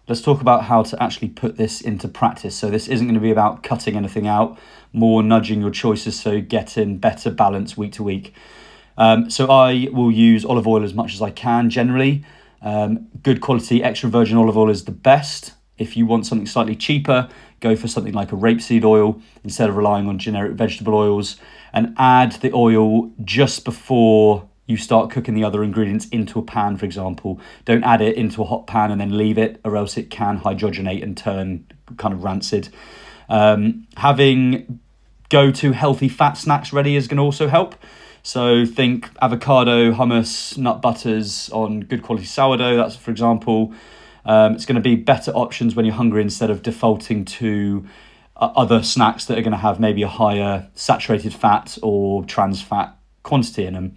let's talk about how to actually put this into practice. So this isn't going to be about cutting anything out, more nudging your choices so getting better balance week to week. So I will use olive oil as much as I can generally. Good quality extra virgin olive oil is the best. If you want something slightly cheaper, go for something like a rapeseed oil instead of relying on generic vegetable oils, and add the oil just before you start cooking the other ingredients into a pan, for example. Don't add it into a hot pan and then leave it, or else it can hydrogenate and turn kind of rancid. Having go-to healthy fat snacks ready is going to also help. So think avocado, hummus, nut butters on good quality sourdough, that's for example. It's going to be better options when you're hungry instead of defaulting to other snacks that are going to have maybe a higher saturated fat or trans fat quantity in them.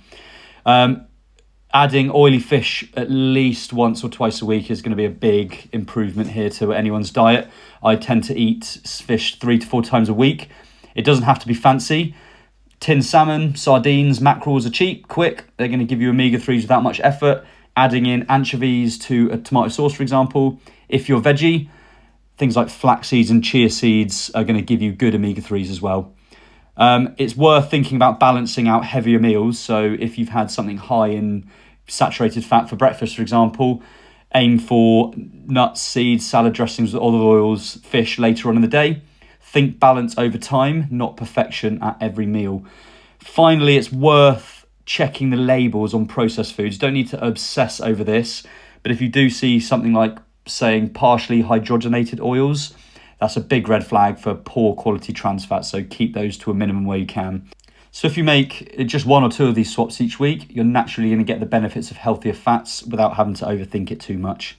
Adding oily fish at least once or twice a week is going to be a big improvement here to anyone's diet. I tend to eat fish 3 to 4 times a week. It doesn't have to be fancy. Tinned salmon, sardines, mackerels are cheap, quick. They're going to give you omega-3s without much effort. Adding in anchovies to a tomato sauce, for example. If you're veggie, things like flax seeds and chia seeds are going to give you good omega-3s as well. It's worth thinking about balancing out heavier meals. So if you've had something high in saturated fat for breakfast, for example, aim for nuts, seeds, salad dressings with olive oils, fish later on in the day. Think balance over time, not perfection at every meal. Finally, it's worth checking the labels on processed foods. Don't need to obsess over this, but if you do see something like saying partially hydrogenated oils, that's a big red flag for poor quality trans fats, so keep those to a minimum where you can. So if you make just 1 or 2 of these swaps each week, you're naturally going to get the benefits of healthier fats without having to overthink it too much.